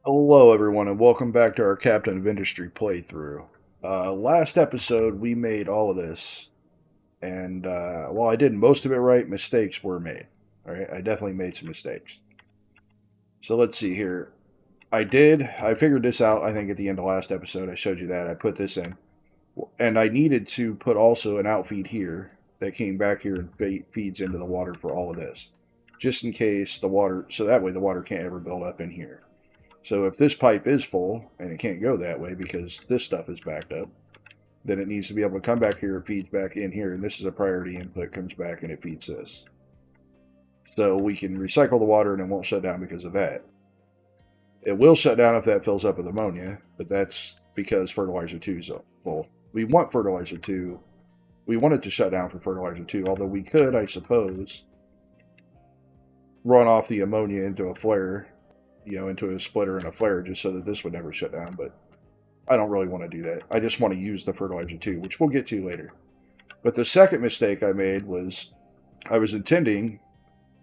Hello, everyone, and welcome back to our Captain of Industry playthrough. Last episode, we made all of this, and while I did most of it right, mistakes were made. All right, I definitely made some mistakes. So let's see here. I figured this out, I think, at the end of last episode. I showed you that. I put this in. And I needed to put also an outfeed here that came back here and feeds into the water for all of this. Just in case the water, so that way the water can't ever build up in here. So if this pipe is full and it can't go that way because this stuff is backed up, then it needs to be able to come back here, it feeds back in here, and this is a priority input, comes back and it feeds this. So we can recycle the water and it won't shut down because of that. It will shut down if that fills up with ammonia, but that's because fertilizer 2 is full. We want fertilizer 2. We want it to shut down for fertilizer 2, although we could, I suppose, run off the ammonia into a flare, into a splitter and a flare just so that this would never shut down, but I don't really want to do that. I just want to use the fertilizer 2, which we'll get to later. But the second mistake I made was I was intending,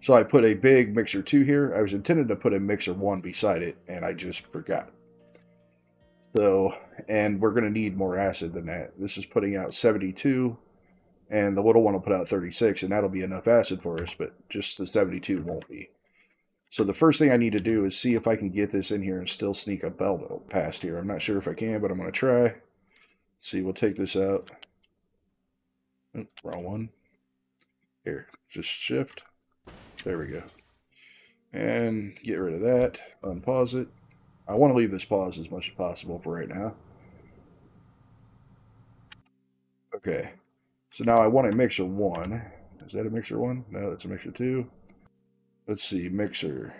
so I put a big mixer 2 here. I was intending to put a mixer 1 beside it, and I just forgot. So, and we're going to need more acid than that. This is putting out 72, and the little one will put out 36, and that'll be enough acid for us, but just the 72 won't be. So the first thing I need to do is see if I can get this in here and still sneak a belt past here. I'm not sure if I can, but I'm going to try. See, we'll take this out. Oops, wrong one. Here, just shift. There we go. And get rid of that. Unpause it. I want to leave this paused as much as possible for right now. Okay. So now I want a mixer 1. Is that a mixer 1? No, that's a mixer 2. Let's see, mixer.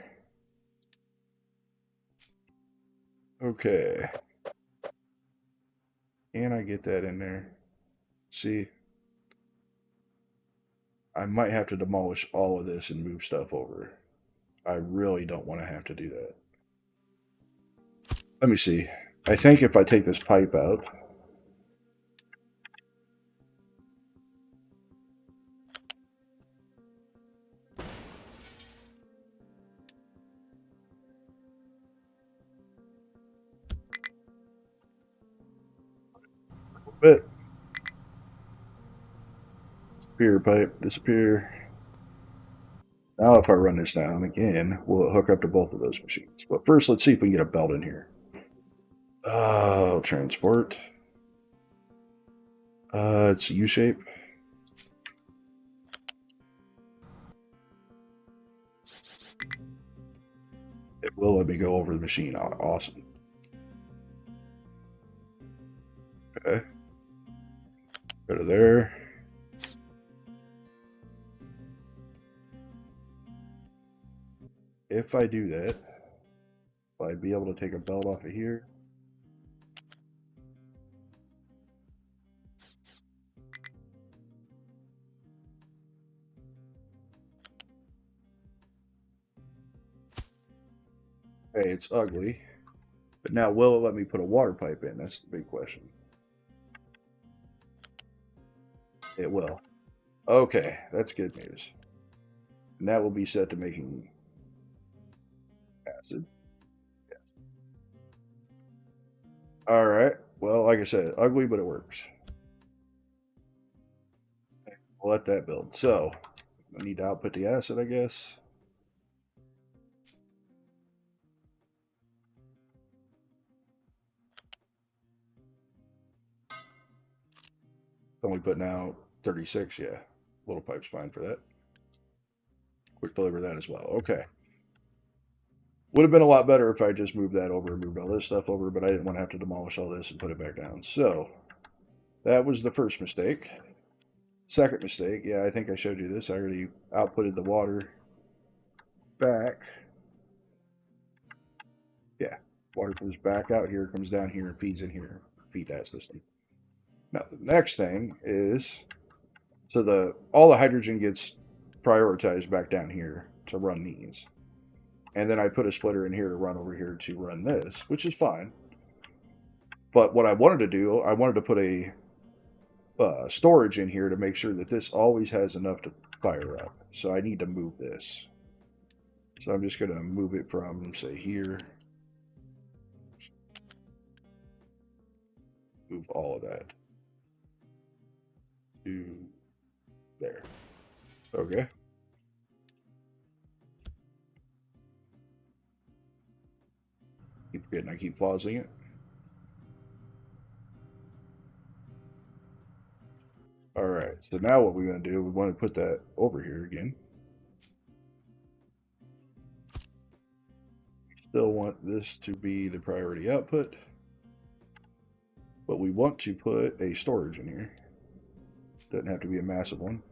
Okay. Can I get that in there? See? I might have to demolish all of this and move stuff over. I really don't want to have to do that. Let me see. I think if I take this pipe out, a bit. Disappear, pipe, disappear. Now if I run this down again, we'll hook up to both of those machines. But first, let's see if we can get a belt in here. Oh, transport. It's U-shape. It will let me go over the machine. Awesome. Okay. Go to there. If I do that, will I be able to take a belt off of here? Hey, it's ugly. But now will it let me put a water pipe in? That's the big question. It will. Okay, that's good news. And that will be set to making acid. All right. Well, like I said, ugly, but it works. We'll let that build. So, I need to output the acid, I guess. Only putting out 36, yeah. Little pipe's fine for that. Quick deliver that as well. Okay. Would have been a lot better if I just moved that over and moved all this stuff over, but I didn't want to have to demolish all this and put it back down. So, that was the first mistake. Second mistake, yeah, I think I showed you this. I already outputted the water back. Yeah, water comes back out here, comes down here, and feeds in here. Feed that system. Now the next thing is, so the all the hydrogen gets prioritized back down here to run these, and then I put a splitter in here to run over here to run this, which is fine. But what I wanted to do, I wanted to put a storage in here to make sure that this always has enough to fire up. So I need to move this. So I'm just going to move it from, say, here Move all of that to there. Okay. Keep forgetting I keep pausing it. All right, so now what we're going to do, we want to put that over here again. Still want this to be the priority output, but we want to put a storage in here. Doesn't have to be a massive one.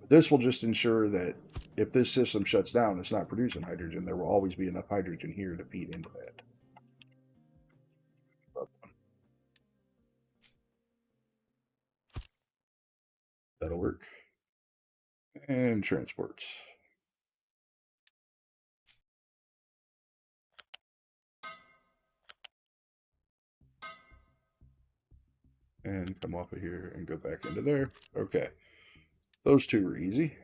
This will just ensure that if this system shuts down, it's not producing hydrogen. There will always be enough hydrogen here to feed into that. That'll work. And transports. And come off of here and go back into there. Okay. Those two are easy.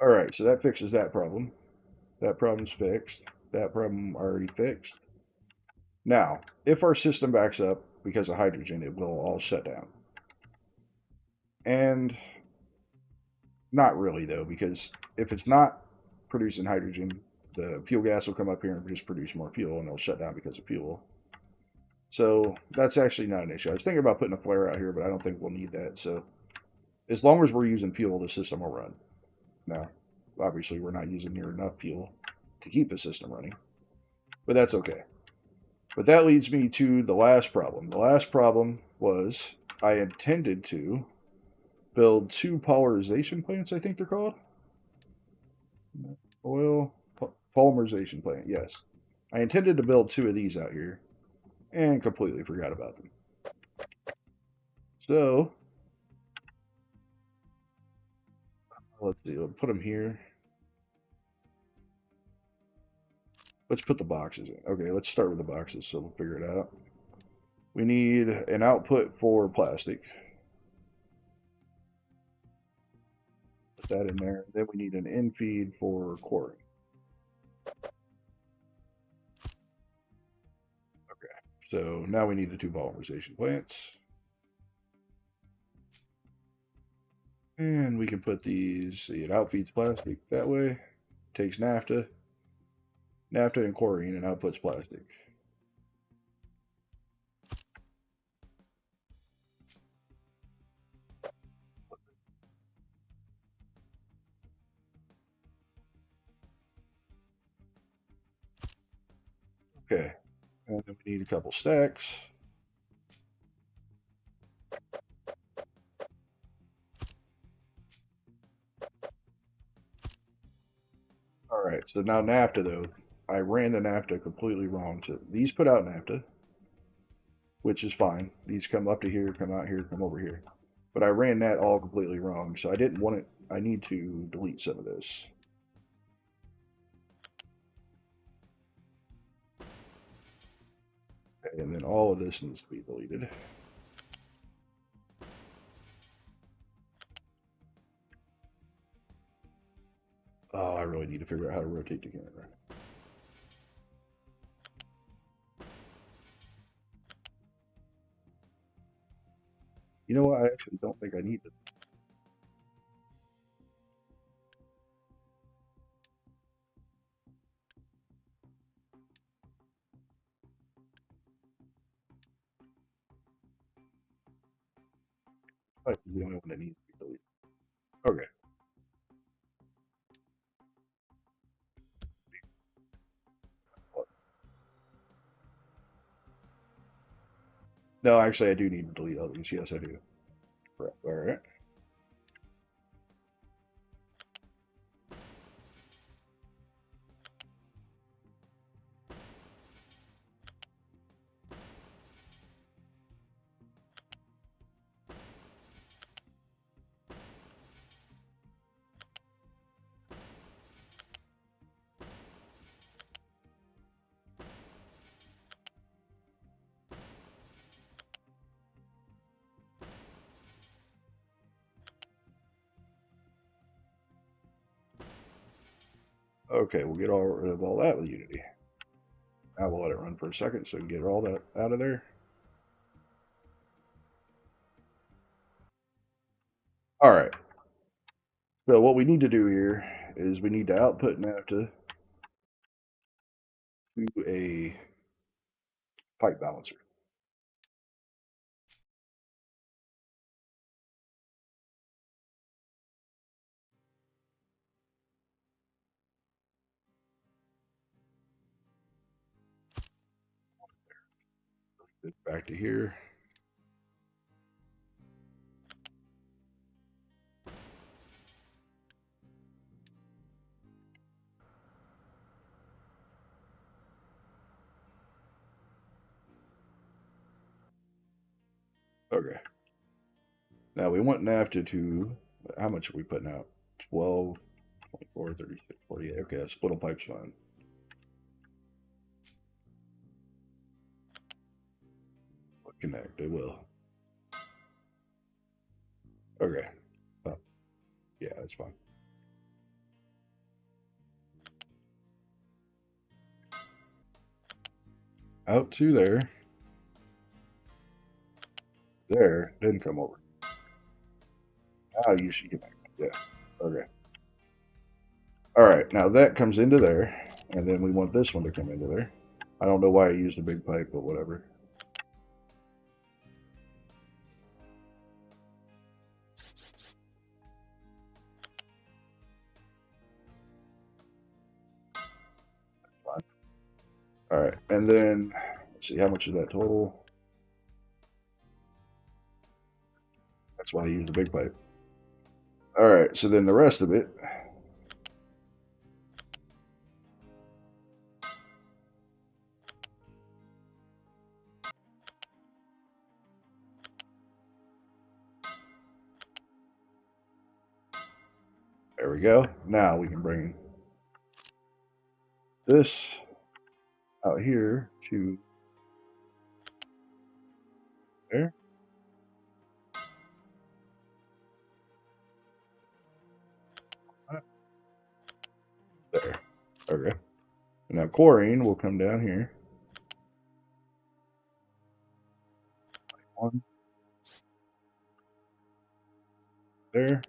All right, so that fixes that problem. That problem's fixed. That problem already fixed. Now, if our system backs up because of hydrogen, it will all shut down. And not really, though, because if it's not producing hydrogen, the fuel gas will come up here and just produce more fuel, and it'll shut down because of fuel. So that's actually not an issue. I was thinking about putting a flare out here, but I don't think we'll need that. So as long as we're using fuel, the system will run. Now, obviously, we're not using near enough fuel to keep the system running, but that's okay. But that leads me to the last problem. The last problem was I intended to build 2 polymerization plants, I think they're called. Oil polymerization plant, yes. I intended to build 2 of these out here and completely forgot about them. So, let's see, we'll put them here. Let's put the boxes in. Okay, let's start with the boxes so we'll figure it out. We need an output for plastic. Put that in there. Then we need an in feed for quarry. Okay, so now we need the 2 polymerization plants. And we can put these, see, it outfeeds plastic that way, takes naphtha and chlorine, and outputs plastic. Okay, and then we need a couple stacks. All right, so now naphtha, though, I ran the naphtha completely wrong. So these put out naphtha, which is fine. These come up to here, come out here, come over here. But I ran that all completely wrong, so I didn't want it. I need to delete some of this. Okay, and then all of this needs to be deleted. Oh, I really need to figure out how to rotate the camera. You know what? I actually don't think I need to. Pipe is the only one that needs to be deleted. Okay. No, actually, I do need to delete all these. Yes, I do. Right. All right. Okay, we'll get all rid of all that with Unity. Now we'll let it run for a second so we can get all that out of there. All right. So what we need to do here is we need to output NAFTA to a pipe balancer. Back to here. Okay. Now we want NAFTA to, how much are we putting out? 12, 24, 36, 48. Okay, a spindle pipe's fine. Connect, it will. Okay. Oh, yeah, that's fine. Out to there. There, didn't come over. Now you should connect. Yeah. Okay. All right, now that comes into there, and then we want this one to come into there. I don't know why I used a big pipe, but whatever. Fine. All right, and then let's see how much is that total. That's why I used a big pipe. All right, so then the rest of it. There we go. Now we can bring this out here to there. There. Okay. Now chlorine will come down here. One there.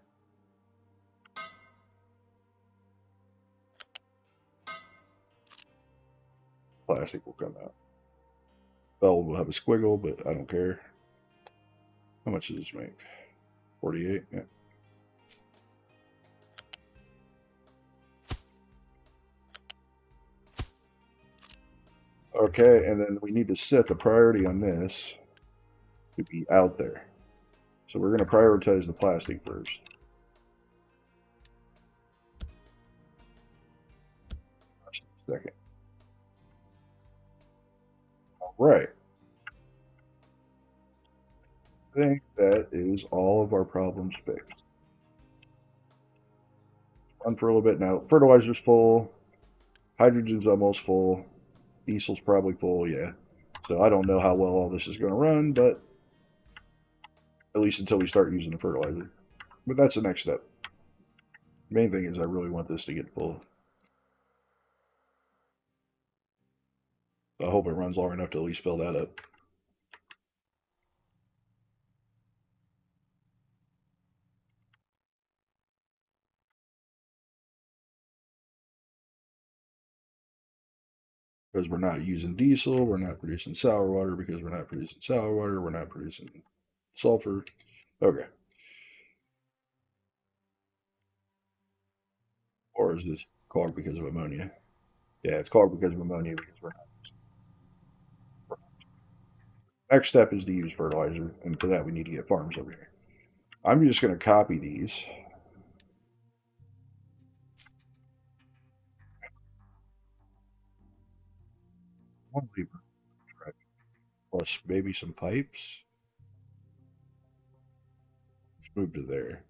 Plastic will come out. Bell will have a squiggle, but I don't care. How much does this make? 48? Yeah. Okay, and then we need to set the priority on this to be out there. So we're going to prioritize the plastic first. Second. All right. I think that is all of our problems fixed. Run for a little bit now. Fertilizer's full. Hydrogen's almost full. Diesel's probably full, yeah. So I don't know how well all this is going to run, but at least until we start using the fertilizer. But that's the next step. Main thing is I really want this to get full. I hope it runs long enough to at least fill that up. Because we're not using diesel, we're not producing sour water. Because we're not producing sour water, we're not producing sulfur. Okay. Or is this clogged because of ammonia? Yeah, it's clogged because of ammonia because we're not. Next step is to use fertilizer, and for that we need to get farms over here. I'm just going to copy these. One lever, plus maybe some pipes. Let's move to there.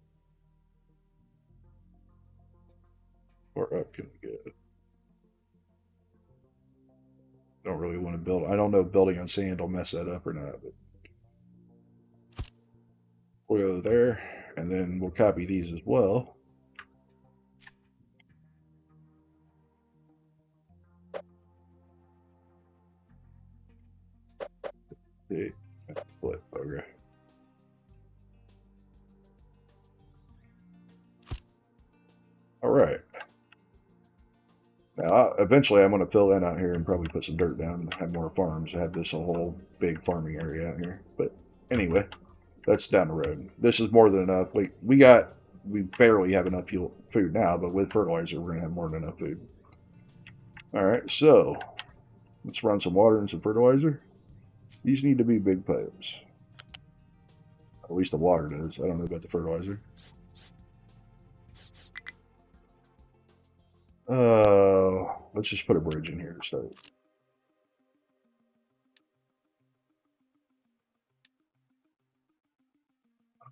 Or up can we go? Don't really want to build. I don't know if building on sand will mess that up or not, but we'll go there, and then we'll copy these as well. Eventually, I'm going to fill in out here and probably put some dirt down and have more farms. I have this a whole big farming area out here. But anyway, that's down the road. This is more than enough. We barely have enough food now, but with fertilizer, we're going to have more than enough food. All right, so let's run some water and some fertilizer. These need to be big pipes. At least the water does. I don't know about the fertilizer. Let's just put a bridge in here to start. I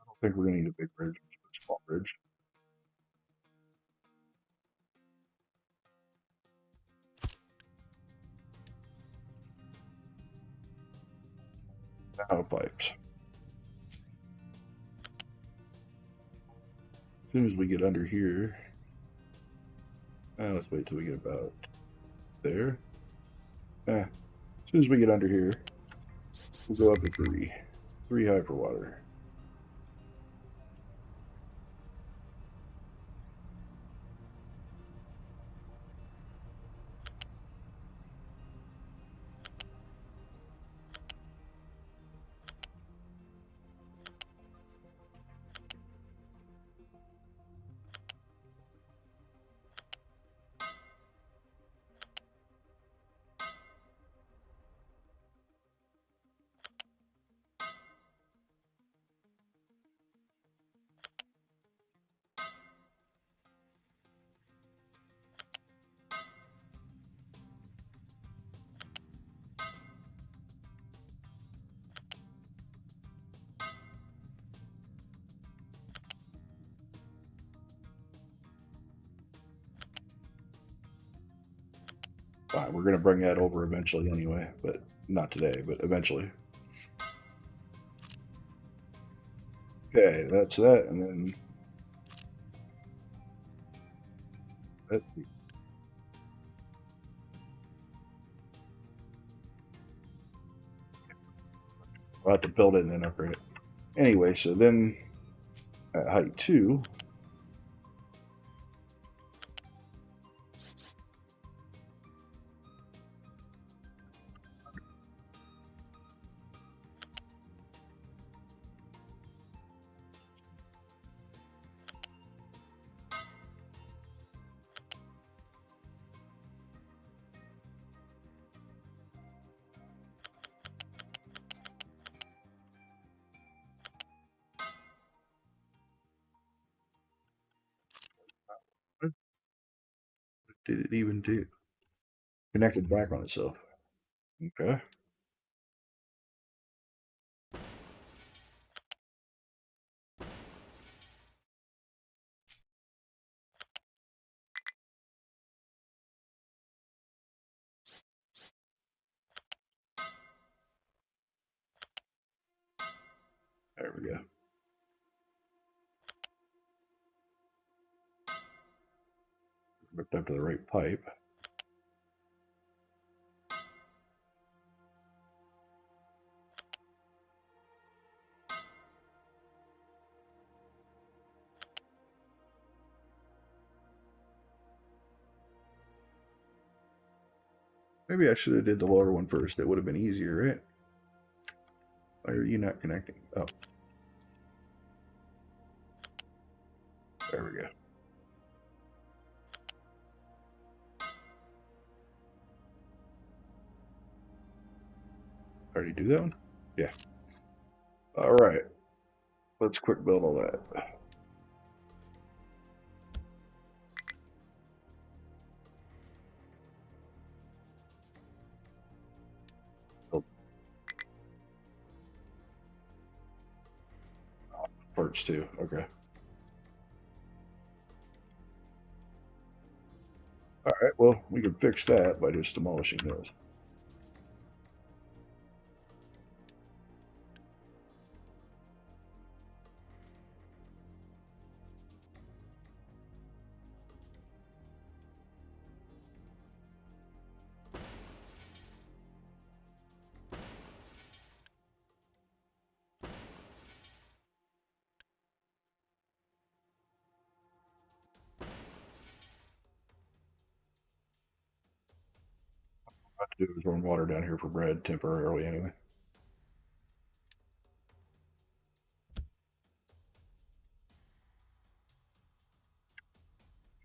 don't think we're going to need a big bridge. Just a small bridge. Now pipes. As soon as we get under here, let's wait till we get about there. As soon as we get under here, we'll go up to 3. 3 high for water. Fine, we're going to bring that over eventually anyway, but not today, but eventually. Okay, that's that, and then we'll have to build it and then upgrade it. Anyway, so then at height 2, what did it even do? Connected back on itself. Okay. There we go. Hooked up to the right pipe. Maybe I should have did the lower one first. It would have been easier, right? Why are you not connecting? Oh. There we go. Already do that one? Yeah. All right. Let's quick build all that. Oh. Parts too. Okay. All right. Well, we can fix that by just demolishing those. What to do is run water down here for bread temporarily anyway.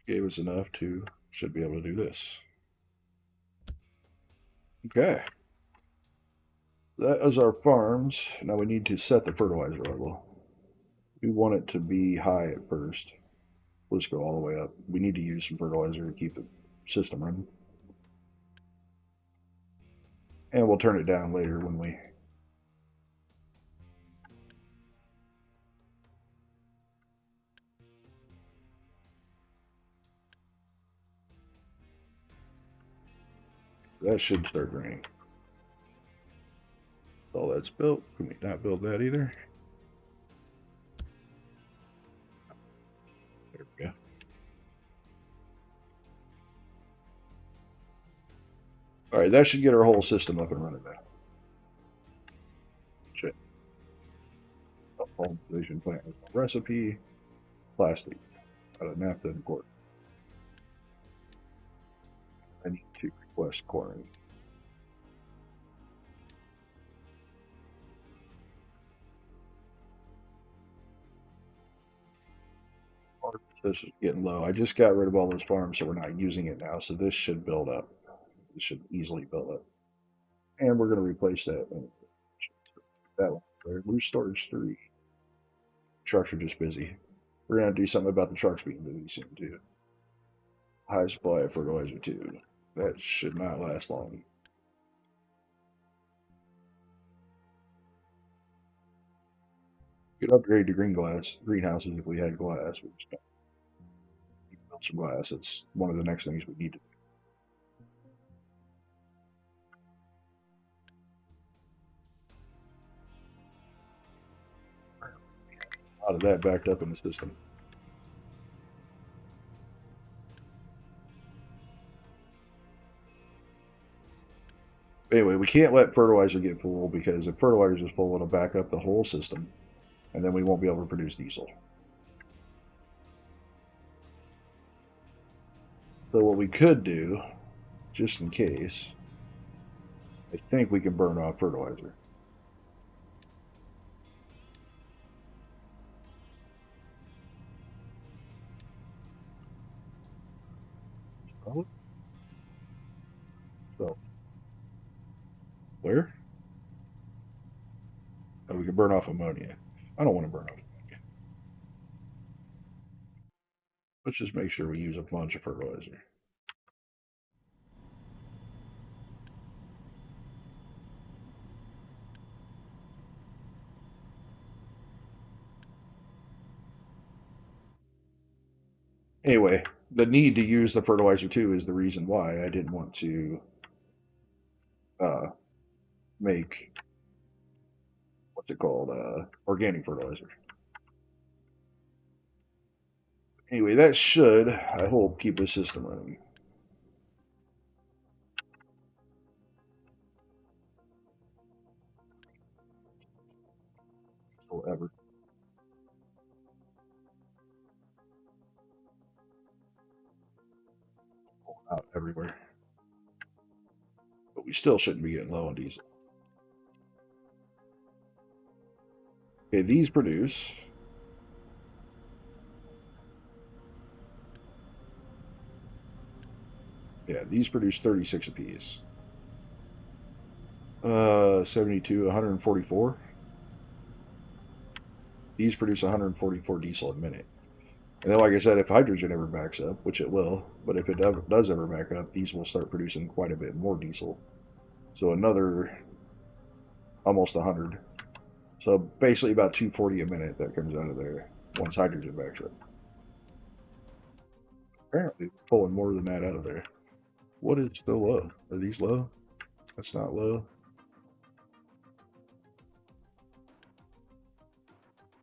Gave us enough to, should be able to do this. Okay. That is our farms. Now we need to set the fertilizer level. We want it to be high at first. Let's go all the way up. We need to use some fertilizer to keep the system running. And we'll turn it down later when we... That should start raining. All that's built. Can we not build that either? There we go. All right, that should get our whole system up and running now. Check. Home vision plant recipe. Plastic. Out of naphtha and cork. I need to request corn. This is getting low. I just got rid of all those farms, so we're not using it now. So this should build up. This should easily build up. And we're going to replace that. That one. Loose storage 3. Trucks are just busy. We're going to do something about the trucks being busy soon, too. High supply of fertilizer, too. That should not last long. Could upgrade to greenhouses if we had glass. We just build some glass. It's one of the next things we need to do. A lot of that backed up in the system. Anyway, we can't let fertilizer get full because if fertilizer is full, it'll back up the whole system, and then we won't be able to produce diesel. So what we could do, just in case, I think we can burn off fertilizer. So, where? Oh, we can burn off ammonia. I don't want to burn off ammonia. Let's just make sure we use a bunch of fertilizer. Anyway, the need to use the fertilizer too is the reason why I didn't want to make what's it called organic fertilizer. Anyway, that should, I hope, keep the system running. Forever. Out everywhere. But we still shouldn't be getting low on diesel. Okay, these produce. Yeah, these produce 36 apiece. 72, 144. These produce 144 diesel a minute. And then, like I said, if hydrogen ever backs up, which it will, but if it does ever back up, these will start producing quite a bit more diesel. So another almost 100. So basically about 240 a minute that comes out of there once hydrogen backs up. Apparently, we're pulling more than that out of there. What is still low? Are these low? That's not low.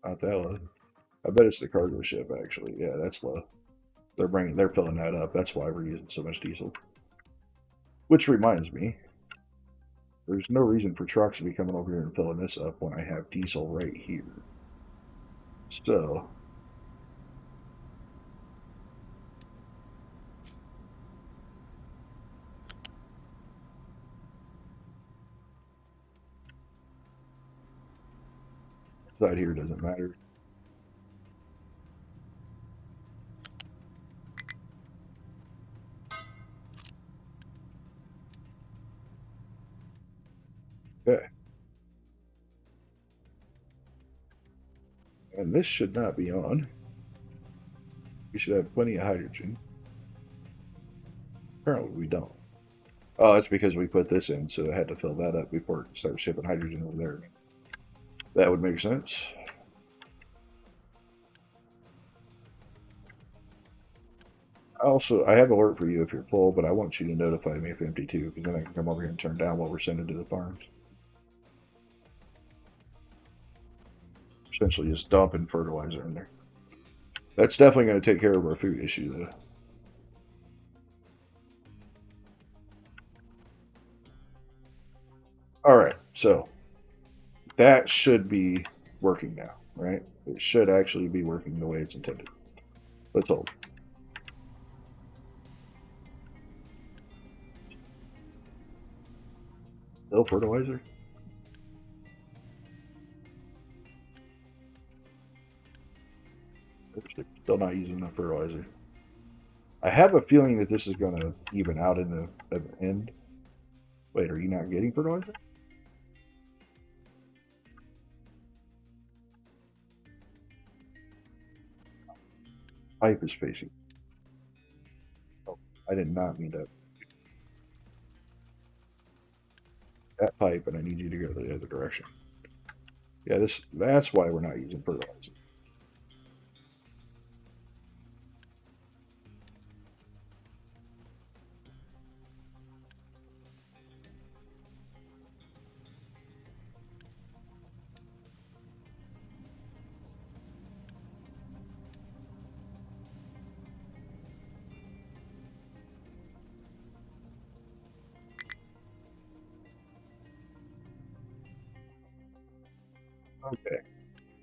Not that low. I bet it's the cargo ship actually. Yeah, that's low. They're filling that up. That's why we're using so much diesel. Which reminds me, there's no reason for trucks to be coming over here and filling this up when I have diesel right here. So Side here doesn't matter. Okay. And this should not be on. We should have plenty of hydrogen. Apparently we don't. Oh, that's because we put this in, so I had to fill that up before it starts shipping hydrogen over there. That would make sense. I have alert for you if you're full, but I want you to notify me if empty too, because then I can come over here and turn down what we're sending to the farms. Essentially just dumping fertilizer in there. That's definitely going to take care of our food issue, though. All right, so that should be working now, right? It should actually be working the way it's intended. Let's hope. No fertilizer? Still not using enough fertilizer. I have a feeling that this is going to even out in the end. Wait, are you not getting fertilizer? Pipe is facing. Oh, I did not mean that pipe, and I need you to go the other direction. Yeah, that's why we're not using fertilizer. Okay,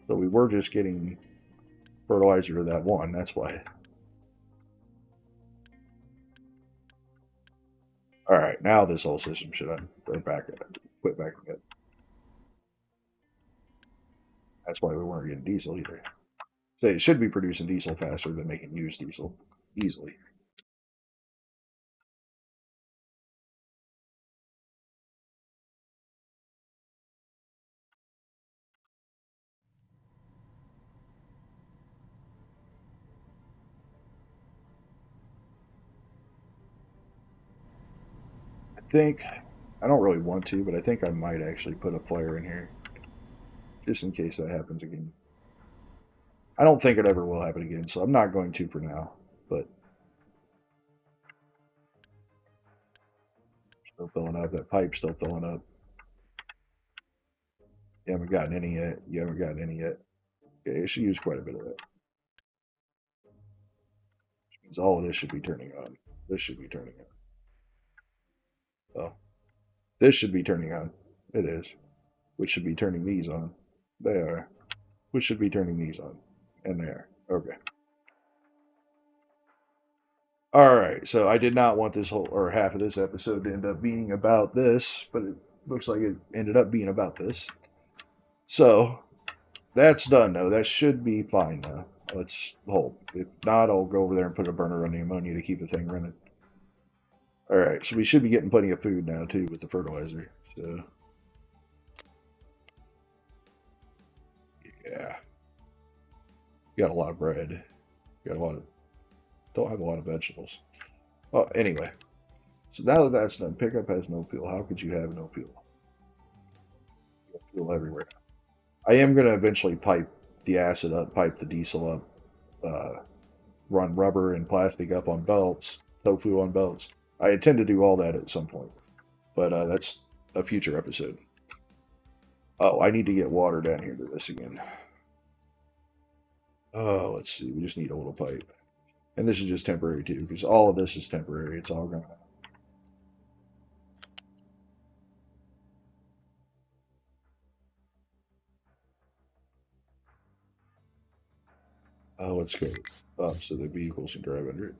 so we were just getting fertilizer to that one. That's why. All right, now this whole system should quit backing up. That's why we weren't getting diesel either. So it should be producing diesel faster than they can use diesel easily. I think I don't really want to, but I think I might actually put a flare in here just in case that happens again. I don't think it ever will happen again, so I'm not going to for now. But still filling up. That pipe's still filling up. You haven't gotten any yet. You haven't gotten any yet. Yeah, you should use quite a bit of that. Which means all of this should be turning on. This should be turning on. Well, this should be turning on. It is. Which should be turning these on. They are. Which should be turning these on. And they are. Okay. All right. So I did not want this whole or half of this episode to end up being about this, but it looks like it ended up being about this. So that's done though. That should be fine now. Let's hope. If not, I'll go over there and put a burner on the ammonia to keep the thing running. All right, so we should be getting plenty of food now too with the fertilizer. So yeah, got a lot of bread. Got a lot of don't have a lot of vegetables. Oh, anyway, so now that that's done, pickup has no fuel. How could you have no fuel? You have fuel everywhere. I am gonna eventually pipe the acid up, pipe the diesel up, run rubber and plastic up on belts, tofu on belts. I intend to do all that at some point, but that's a future episode. Oh, I need to get water down here to this again. Oh, let's see. We just need a little pipe. And this is just temporary too, because all of this is temporary. It's all gonna. Oh, let's go up so the vehicles can drive under it.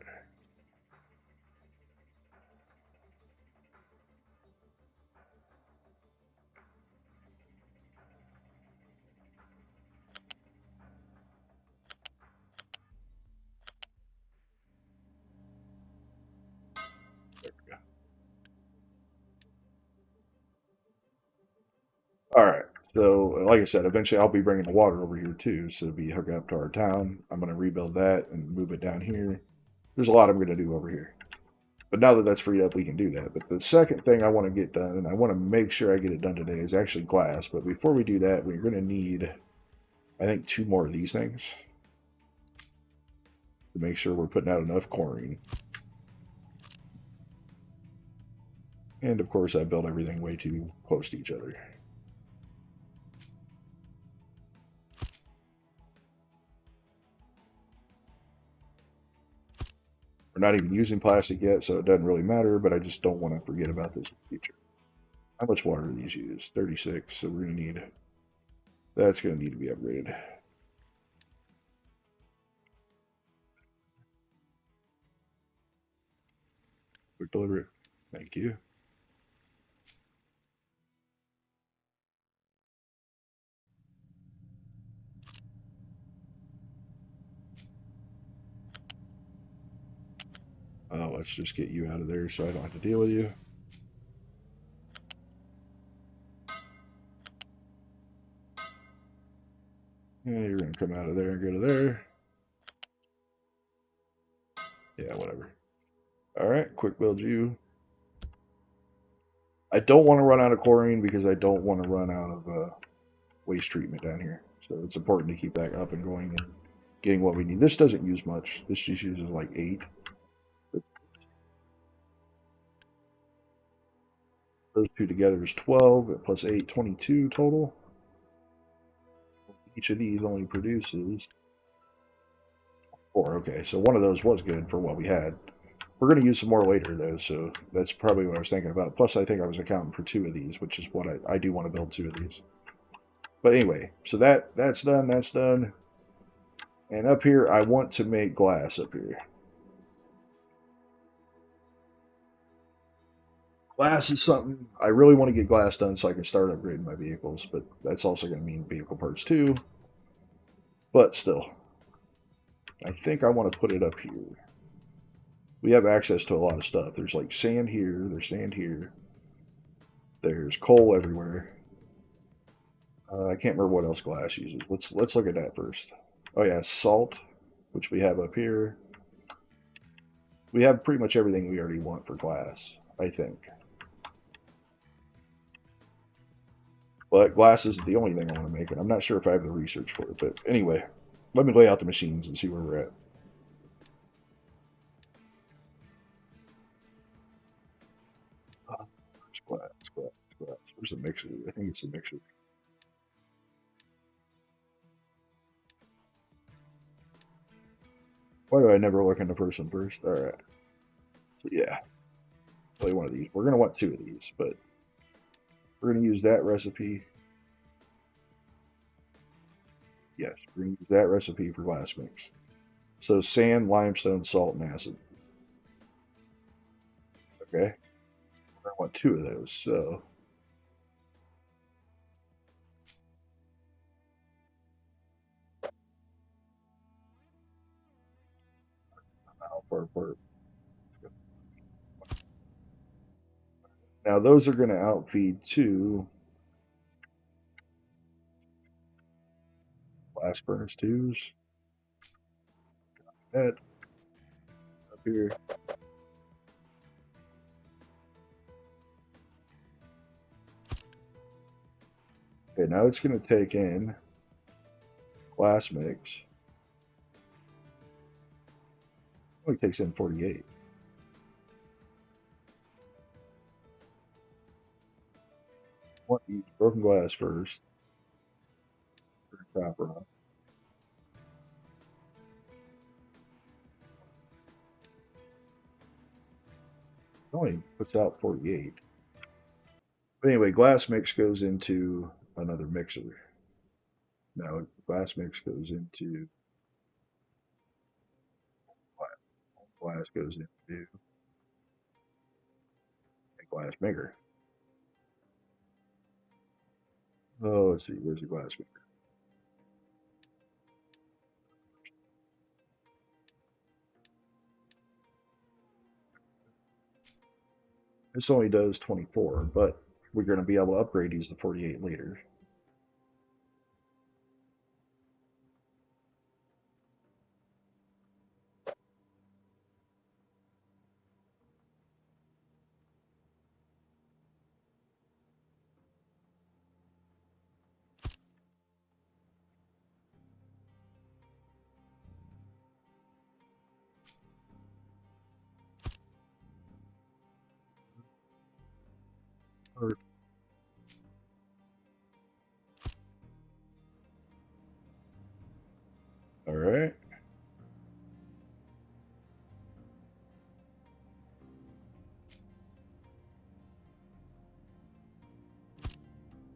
All right. So, like I said, eventually I'll be bringing the water over here too. So it'll be hooking up to our town. I'm going to rebuild that and move it down here. There's a lot I'm going to do over here. But now that that's freed up, we can do that. But the second thing I want to get done, and I want to make sure I get it done today, is actually glass. But before we do that, we're going to need, I think, two more of these things to make sure we're putting out enough chlorine. And of course, I built everything way too close to each other. We're not even using plastic yet, so it doesn't really matter, but I just don't want to forget about this in the future. How much water do these use? 36, so we're going to need, that's going to need to be upgraded. Quick delivery. Thank you. Let's just get you out of there so I don't have to deal with you. And you're going to come out of there and go to there. Yeah, whatever. All right, quick build you. I don't want to run out of chlorine because I don't want to run out of waste treatment down here. So it's important to keep that up and going and getting what we need. This doesn't use much. This just uses like 8. Those two together is 12 plus 8, 22 total. Each of these only produces 4. Okay, so one of those was good for what we had. We're going to use some more later, though, so that's probably what I was thinking about. Plus, I think I was accounting for 2 of these, which is what I do want to build 2 of these. But anyway, so that's done, that's done. And up here, I want to make glass up here. Glass is something I really want to get glass done so I can start upgrading my vehicles, but that's also going to mean vehicle parts too. But still, I think I want to put it up here. We have access to a lot of stuff. There's like sand here, there's sand here, there's coal everywhere. I can't remember what else glass uses. Let's look at that first. Oh yeah, salt, which we have up here. We have pretty much everything we already want for glass, I think. But glass isn't the only thing I want to make, and I'm not sure if I have the research for it. But anyway, let me lay out the machines and see where we're at. Glass, glass, glass. Where's the mixer? I think it's the mixer. Why do I never look in the person first? All right. So yeah, play one of these. We're gonna want 2 of these, but we're gonna use that recipe. Yes, we're gonna use that recipe for glass mix. So sand, limestone, salt, and acid. Okay. I want 2 of those. So now those are going to outfeed to blast furnace 2s. That up here. Okay, now it's going to take in glass mix. Oh, it takes in 48. I want to use broken glass first. Turn copper on. It only puts out 48. But anyway, glass mix goes into another mixer. Now glass mix goes into glass goes into a glass maker. Oh, let's see, where's the glass maker? This only does 24, but we're going to be able to upgrade these to 48 later. All right.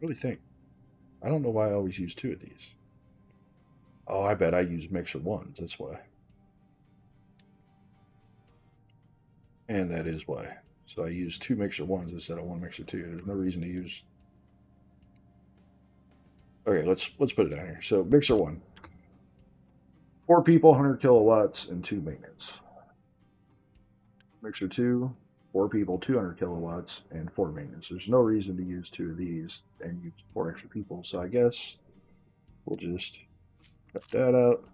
Really think. I don't know why I always use two of these. Oh, I bet I use mixer ones. That's why. And that is why. So I use two mixer ones instead of one mixer two. There's no reason to use. Okay, let's put it down here. So mixer one, 4 people, 100 kilowatts, and 2 maintenance. Mixer two, 4 people, 200 kilowatts, and 4 maintenance. There's no reason to use two of these and use 4 extra people. So I guess we'll just cut that out,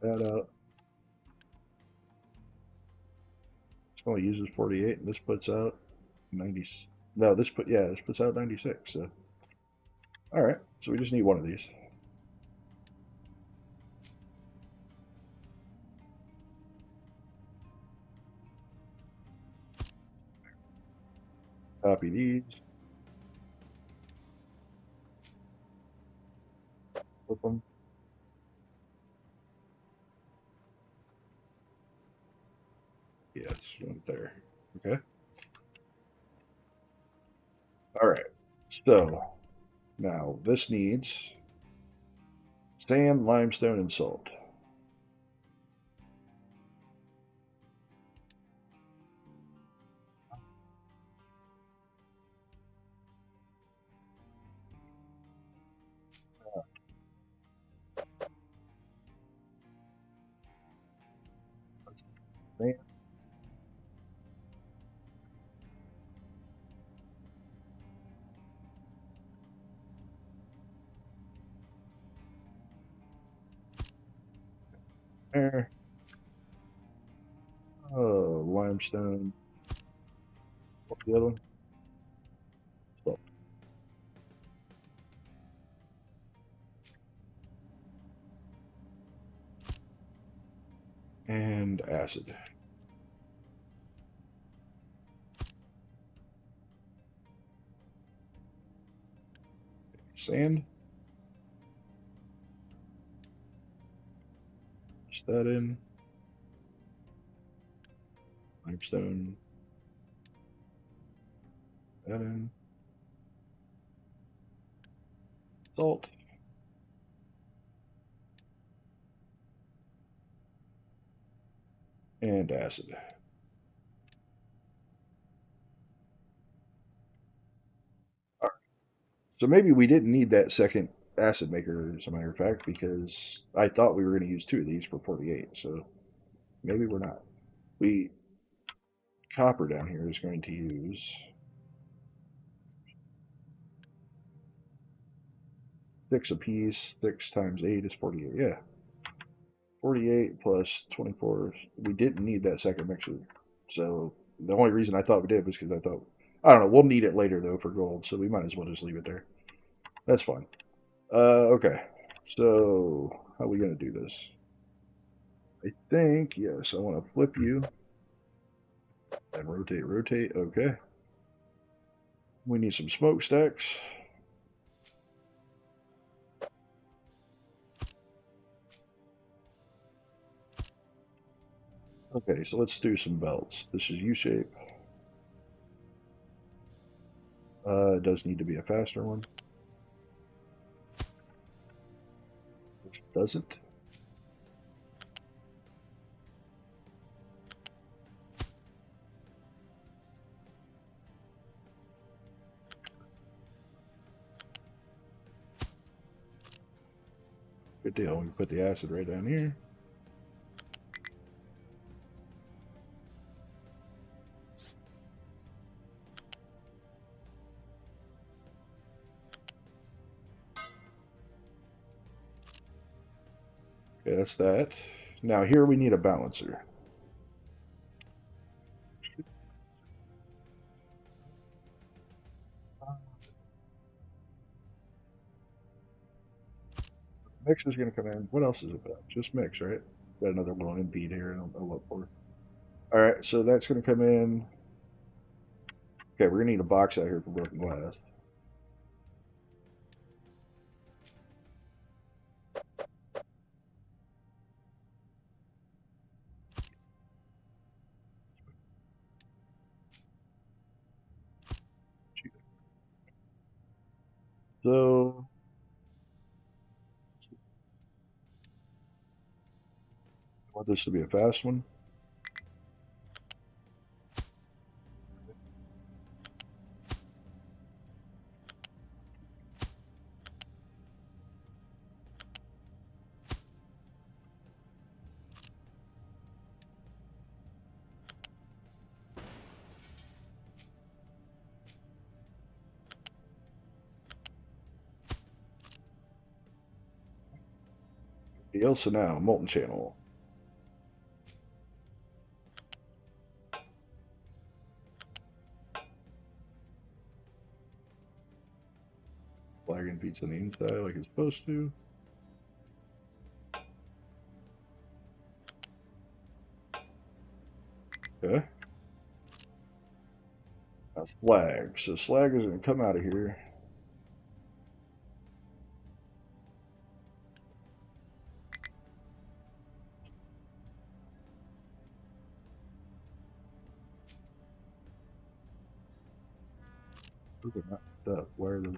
that out. This only uses 48, and this puts out 90. No, this puts out 96. So all right, so we just need one of these. Copy these, flip them. Yes, right there. Okay. All right. So now this needs sand, limestone, and salt. Sand. There. Oh, limestone. What's the other one? Salt. And acid. Sand. Push that in. Limestone. That in. Salt. And acid. All right. So maybe we didn't need that second acid maker, as a matter of fact, because I thought we were going to use two of these for 48. So maybe we're not. We copper down here is going to use 6 apiece. 6 times 8 is 48. Yeah. 48 plus 24. We didn't need that second mixer. So the only reason I thought we did was because I thought, I don't know, we'll need it later though for gold. So we might as well just leave it there. That's fine. Okay. So how are we going to do this? I think, yes, I want to flip you and rotate, rotate. Okay. We need some smokestacks. Okay, so let's do some belts. This is U-shape. It does need to be a faster one. Which doesn't. Good deal. We put the acid right down here. Okay, that's that. Now here we need a balancer. Mix is going to come in. What else is it about? Just mix, right? Got another little impede here. I don't know what for. All right, so that's going to come in. Okay, we're going to need a box out here for broken glass. So, I want this to be a fast one. Deal. So now, molten channel. Flagging pizza on the inside like it's supposed to. Okay. Now slag. So slag is going to come out of here. Those are not stuff. Where are the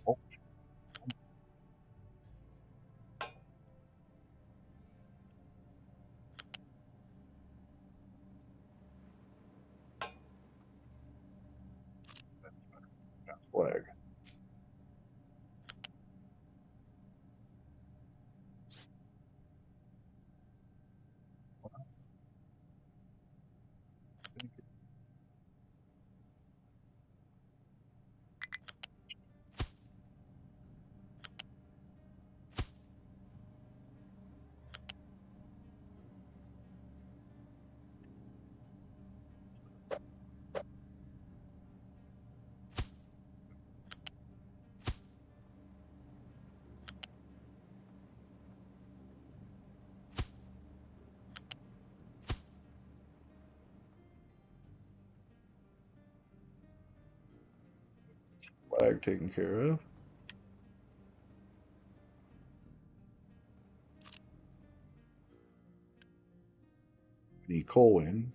oh, slag? Slag taken care of. We need coal in.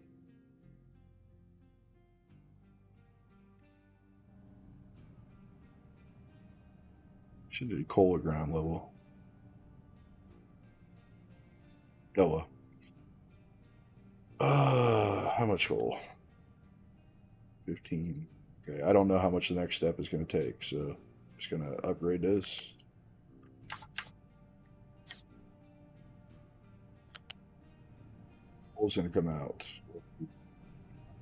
Should do coal at ground level. Noah. How much coal? 15. Okay, I don't know how much the next step is going to take, so I'm just going to upgrade this. Coal's going to come out.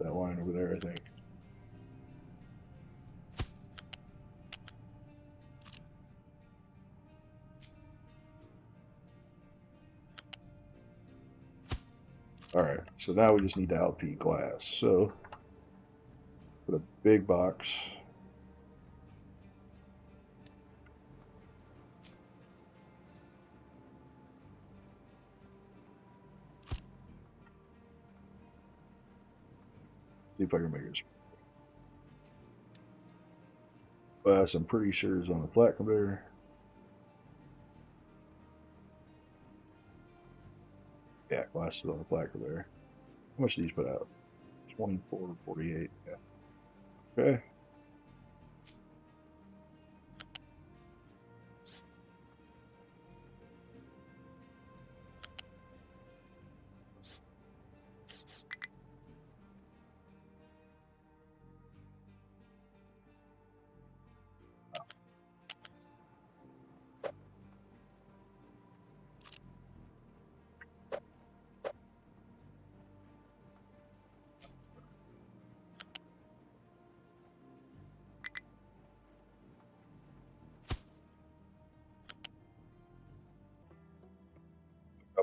That line over there, I think. All right, so now we just need to outpeat glass. So put a big box. See if I can make it. Glass, I'm pretty sure is on the flat conveyor. Yeah, glass is on the flat conveyor. How much did these put out? 24.48. Yeah. Okay.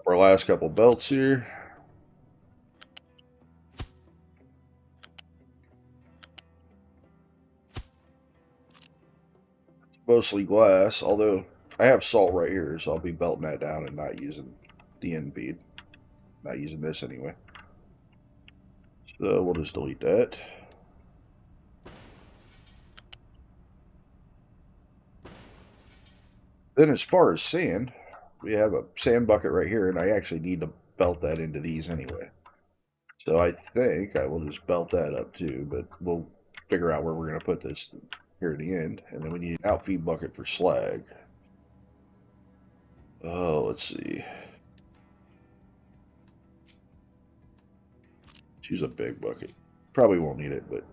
our last couple belts here. Mostly glass, although I have salt right here, so I'll be belting that down and not using the end bead. Not using this anyway. So we'll just delete that. Then as far as sand, we have a sand bucket right here, and I actually need to belt that into these anyway. So I think I will just belt that up too, but we'll figure out where we're going to put this here at the end. And then we need an outfeed bucket for slag. Oh, let's see. Choose a big bucket. Probably won't need it, but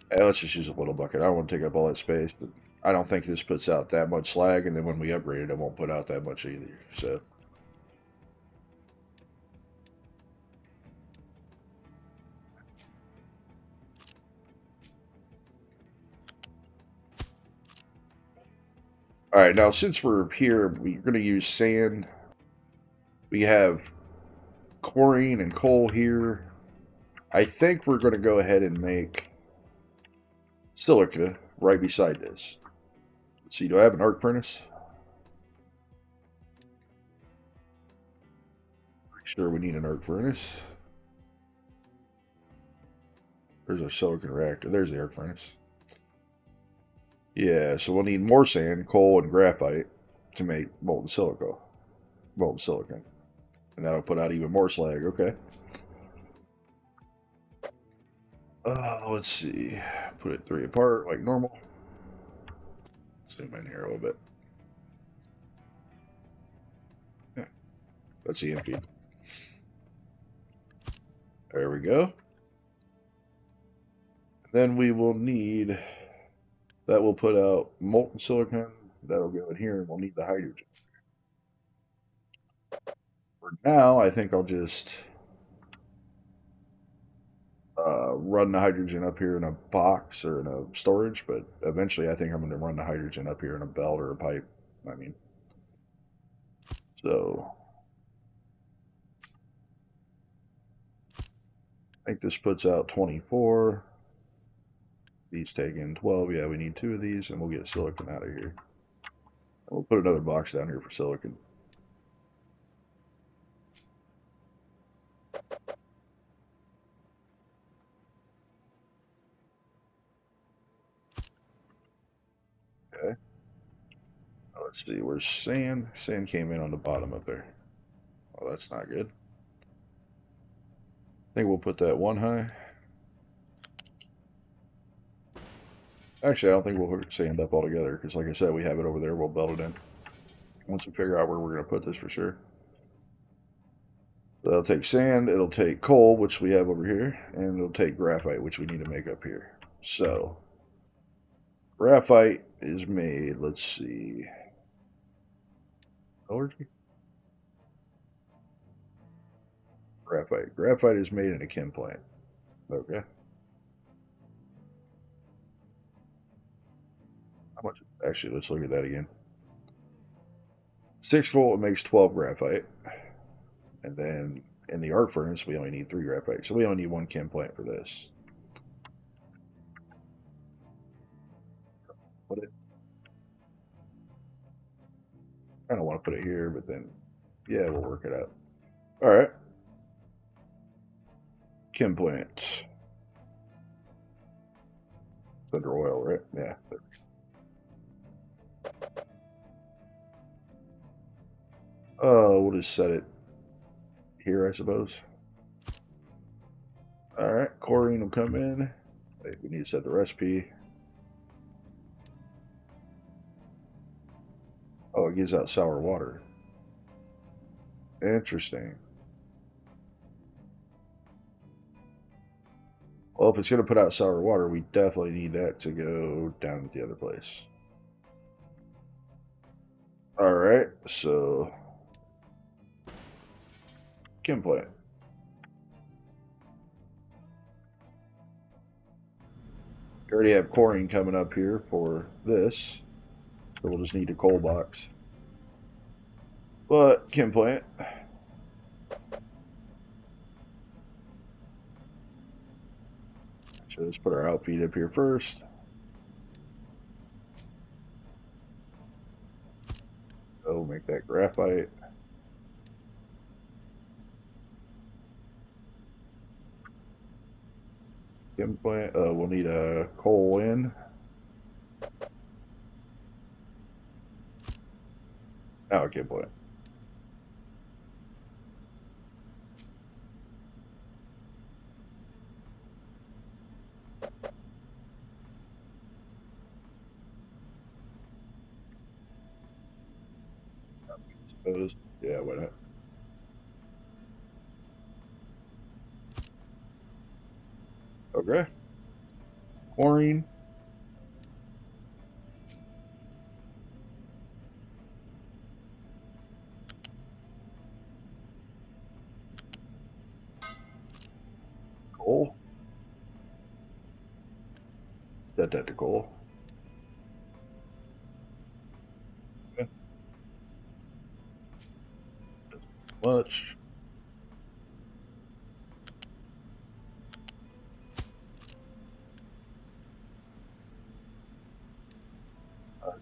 let's just use a little bucket. I don't want to take up all that space, but I don't think this puts out that much slag, and then when we upgrade it, it won't put out that much either. So, all right, now since we're here, we're going to use sand. We have chlorine and coal here. I think we're going to go ahead and make silica right beside this. Let's see, do I have an arc furnace? Pretty sure we need an arc furnace. There's our silicon reactor. There's the arc furnace. Yeah, so we'll need more sand, coal, and graphite to make molten silicon. And that'll put out even more slag, okay. Let's see. Put it 3 apart like normal. Zoom in here a little bit. Yeah, that's the empty. There we go. Then we will need, that will put out molten silicon. That'll go in here, and we'll need the hydrogen. For now, I think I'll just run the hydrogen up here in a box or in a storage, but eventually I think I'm going to run the hydrogen up here in a belt or a pipe. I mean, so I think this puts out 24. These take in 12. Yeah, we need 2 of these, and we'll get silicon out of here. And we'll put another box down here for silicon. Okay. Let's see, where's sand? Sand came in on the bottom up there. Oh, that's not good. I think we'll put that 1 high. Actually, I don't think we'll hook sand up altogether, because like I said, we have it over there. We'll belt it in once we figure out where we're going to put this for sure. So it'll take sand, it'll take coal, which we have over here, and it'll take graphite, which we need to make up here. So, graphite is made, let's see. Allergy? Graphite. Graphite is made in a chem plant. Okay. How much? Actually, let's look at that again. 6 volt makes 12 graphite. And then in the arc furnace, we only need 3 graphite. So we only need 1 chem plant for this. Put it. I don't want to put it here, but then, yeah, we'll work it out. All right. Chem plant. Under oil, right? Yeah. We'll just set it here, I suppose. All right, chlorine will come in. Wait, we need to set the recipe. Oh, it gives out sour water. Interesting. Well, if it's going to put out sour water, we definitely need that to go down at the other place. All right, so chem plant. We already have coring coming up here for this, so we'll just need a coal box. But chem plant. So let's put our outfeed up here first. So make that graphite. Chem plant. We'll need a coal in. Oh, chem plant. Suppose. Yeah, why not? Okay. Chlorine. Coal. Set that to coal. Okay. Much.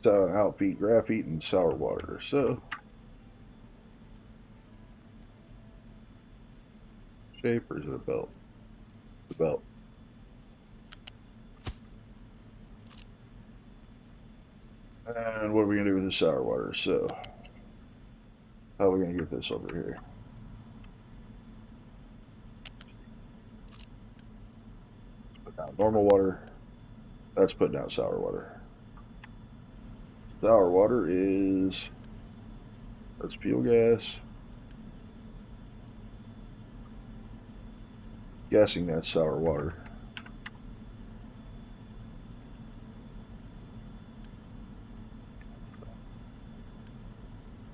So outfeed, graphite, and sour water. So shape or is it a belt? The belt. And what are we gonna do with the sour water? So how are we gonna get this over here? Put down normal water. That's putting down sour water. Sour water is that's fuel gas. Guessing that's sour water.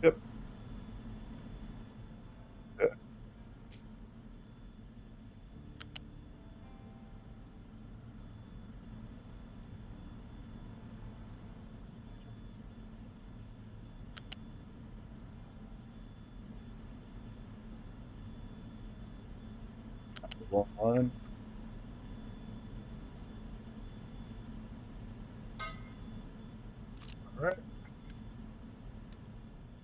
Yep. Yeah. One line. All right.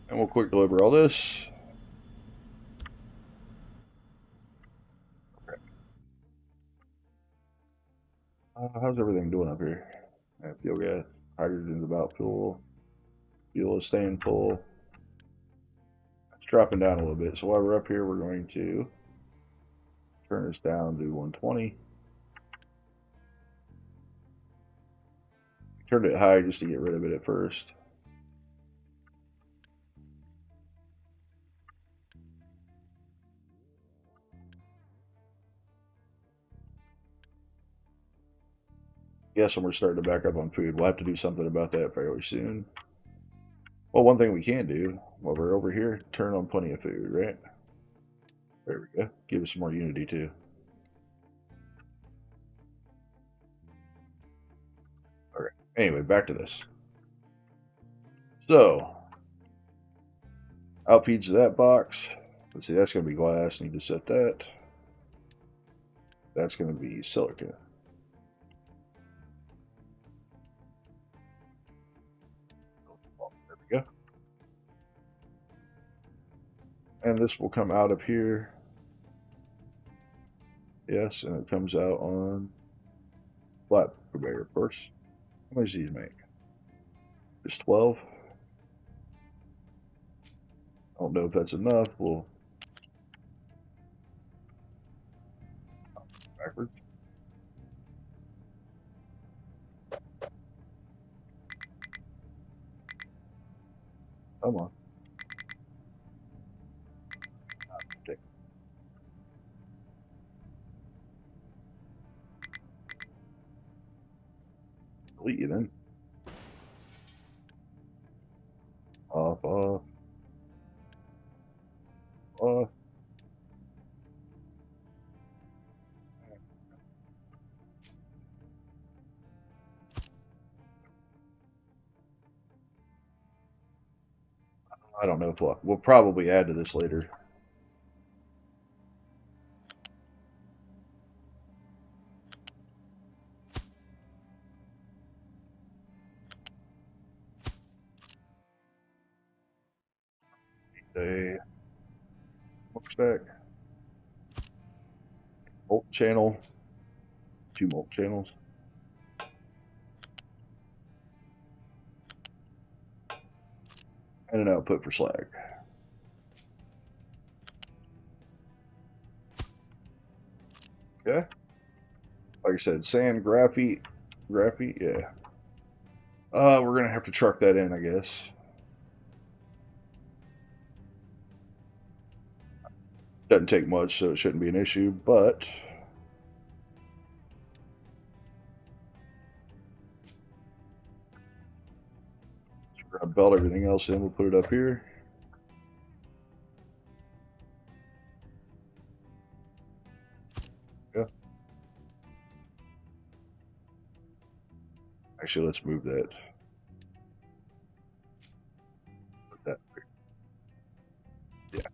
And we'll quick deliver all this. Okay. How's everything doing up here? Fuel gas. Hydrogen's about full. Fuel is staying full. It's dropping down a little bit. So while we're up here, we're going to turn this down to 120. Turned it high just to get rid of it at first. Guessing we're starting to back up on food. We'll have to do something about that fairly soon. Well, one thing we can do while we're over here, turn on plenty of food, right? There we go. Give us some more unity too. Alright. Anyway, back to this. So, outfeeds to that box. Let's see, that's going to be glass. Need to set that. That's going to be silicon. There we go. And this will come out of here. Yes, and it comes out on flat conveyor, of course. How much do these make? Just 12. I don't know if that's enough. We'll backwards. Come on. Take. Delete you then. Off, off, off. I don't know if we'll probably add to this later. A smokestack, bolt channel, 2 bolt channels, and an output for slag. Okay. Like I said, sand, graphite, yeah. We're gonna have to truck that in, I guess. Doesn't take much, so it shouldn't be an issue, but we're gonna belt everything else in. We'll put it up here. Yeah. Actually, let's move that. Put that there. Yeah.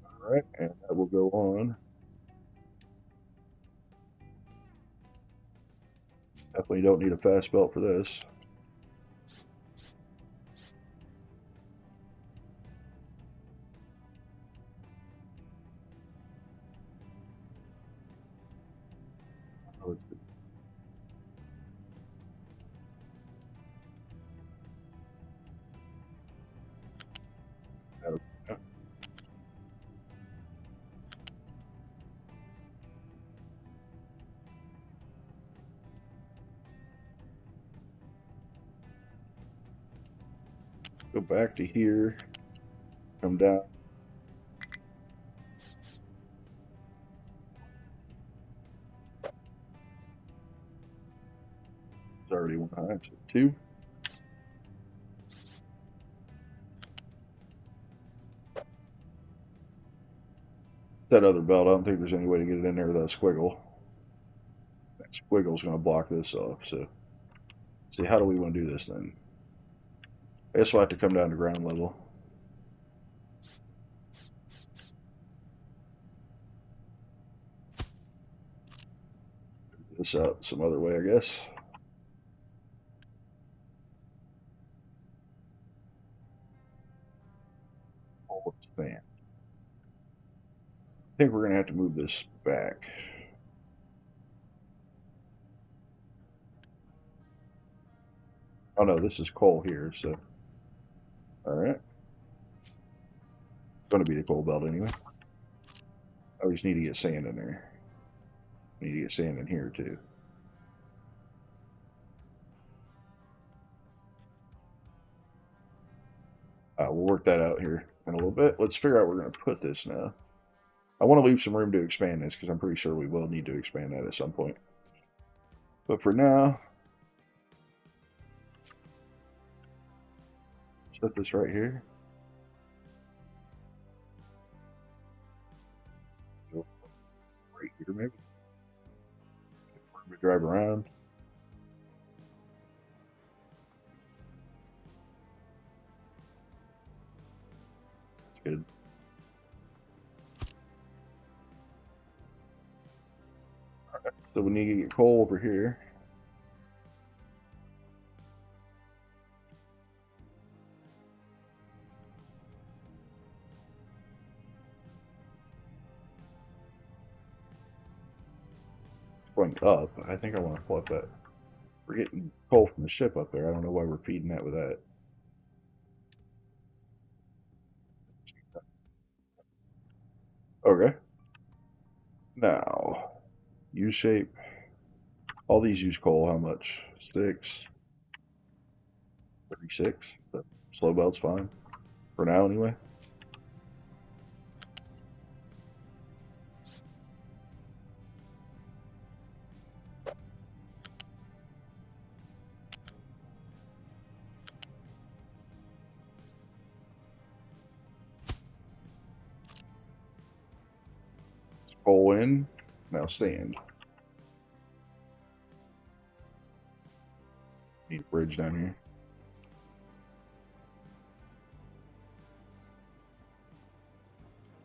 All right, and that will go on. Definitely don't need a fast belt for this. Go back to here. Come down. It's already 1 high, so 2. That other belt, I don't think there's any way to get it in there without a squiggle. That squiggle's going to block this off, so see, how do we want to do this then? I guess we'll have to come down to ground level. This out some other way, I guess. Oh, man. I think we're going to have to move this back. Oh no, this is coal here, so. Alright. Going to be the coal belt anyway. I just need to get sand in there. Need to get sand in here too. We'll work that out here in a little bit. Let's figure out where we're going to put this now. I want to leave some room to expand this because I'm pretty sure we will need to expand that at some point. But for now, set this right here. Right here, maybe. We drive around. That's good. Alright, so we need to get coal over here. Going up. I think I want to plug that. We're getting coal from the ship up there. I don't know why we're feeding that with that. Okay. Now, U shape. All these use coal. How much? 6. 36. But slow belt's fine. For now, anyway. Coal in. Now sand. Need a bridge down here.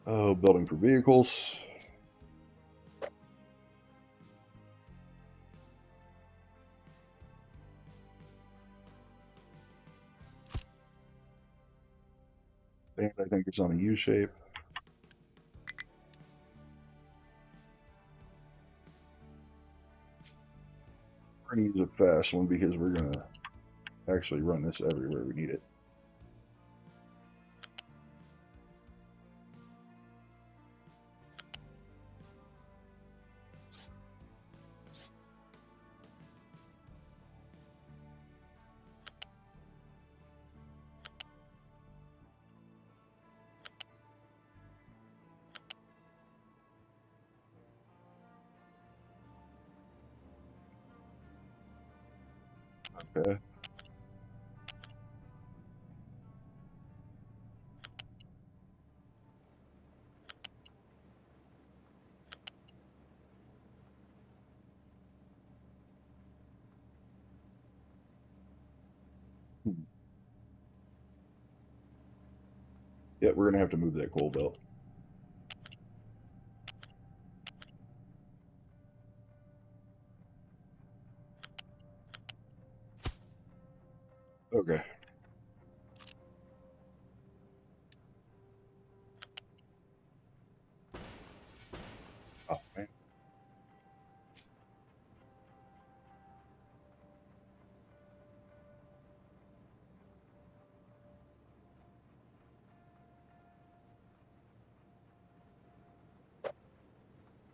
Oh, building for vehicles. And I think it's on a U shape. We're going to use a fast one because we're going to actually run this everywhere we need it. Okay. Hmm. Yeah, we're going to have to move that coal belt. Okay. Oh, man.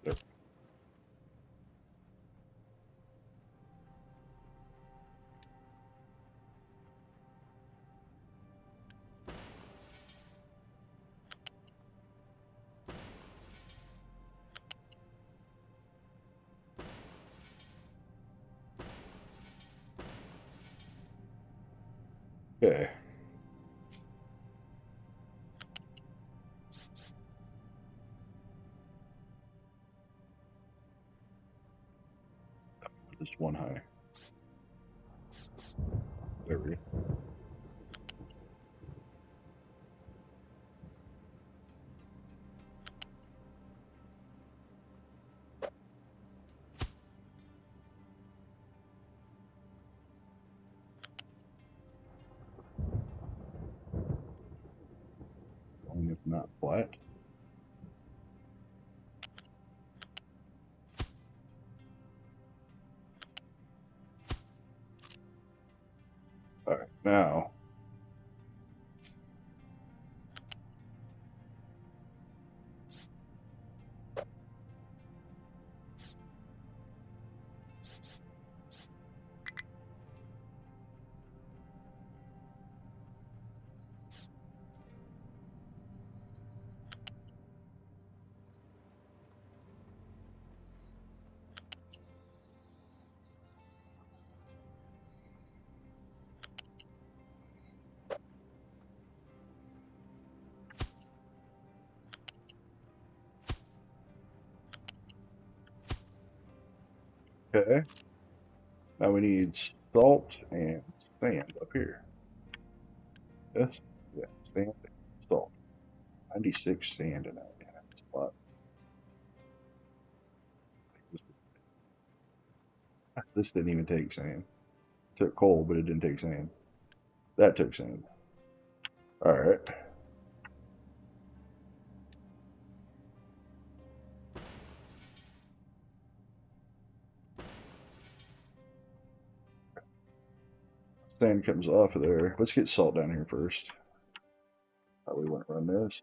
There. Okay. Just one high. There we go. Long if not flat. All right. Now, okay. Now we need salt and sand up here. Yes? Yeah. Sand and salt. 96 sand in that. Yeah, that's a lot. This didn't even take sand. It took coal, but it didn't take sand. That took sand. All right. Sand comes off of there. Let's get salt down here first. How we want to run this.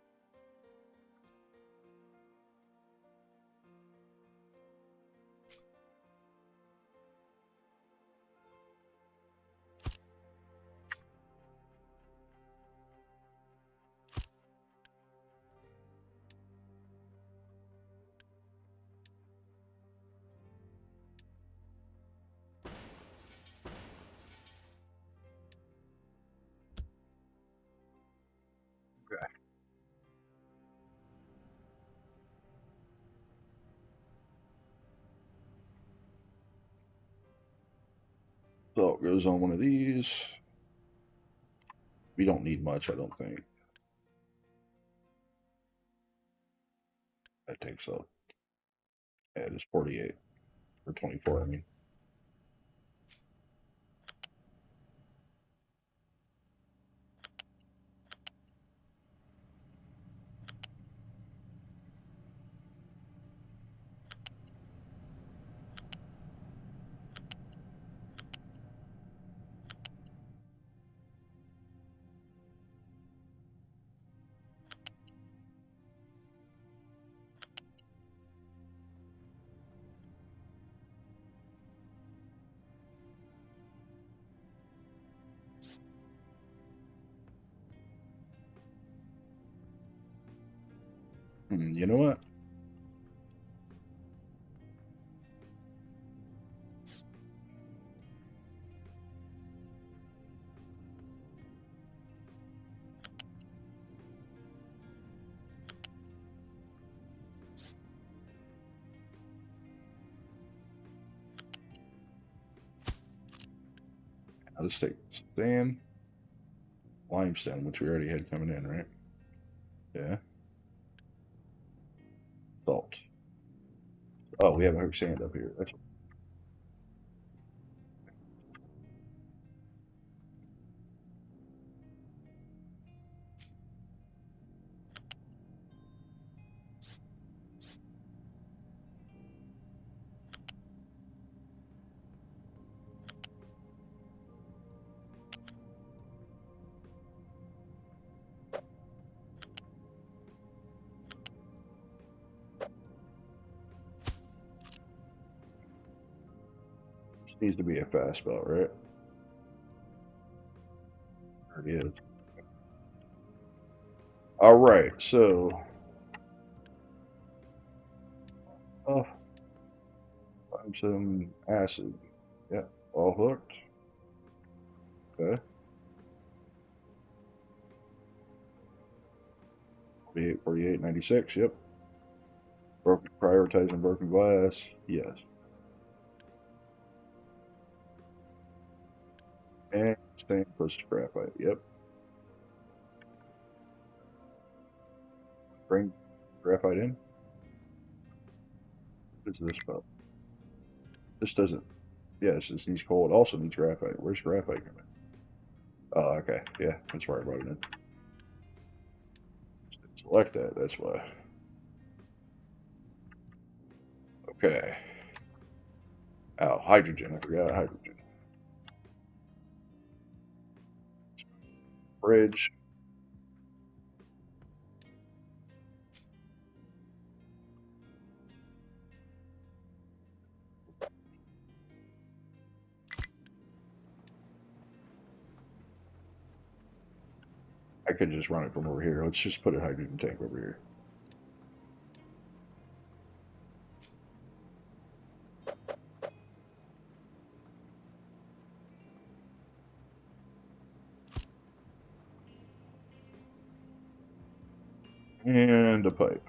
Okay. Salt goes on one of these. We don't need much, I don't think. That takes up. Yeah, it is 48 or 24. I mean, you know what? Let's take sand, limestone, which we already had coming in, right? Yeah. Salt. Oh, we have our sand up here. That's needs to be a fast belt, right? There it is. All right, so oh, find some acid. Yeah, all hooked. Okay, 48, 48, 96. Yep. Broken, prioritizing broken glass. Yes. And staying close to graphite. Yep. Bring graphite in. What is this about? This doesn't. Yes, this needs coal. It also needs graphite. Where's graphite coming? Oh, okay. Yeah, that's where I brought it in. Select that. That's why. Okay. Oh, hydrogen. I forgot hydrogen. Bridge. I could just run it from over here. Let's just put a hydrogen tank over here. And a pipe.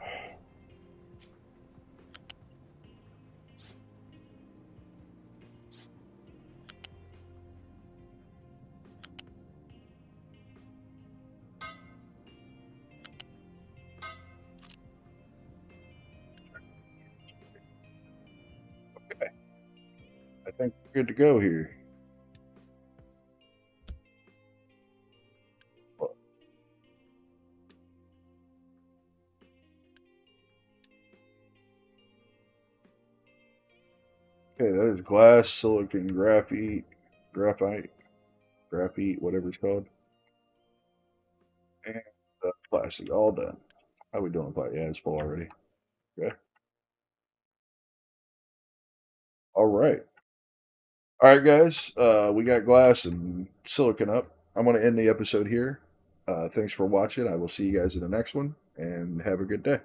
Okay. I think we're good to go here. Okay, that is glass, silicon, graphite, graphite, whatever it's called, and plastic. All done. How we doing, plastic? Yeah, it's full already. Okay. All right. All right, guys. We got glass and silicon up. I'm going to end the episode here. Thanks for watching. I will see you guys in the next one, and have a good day.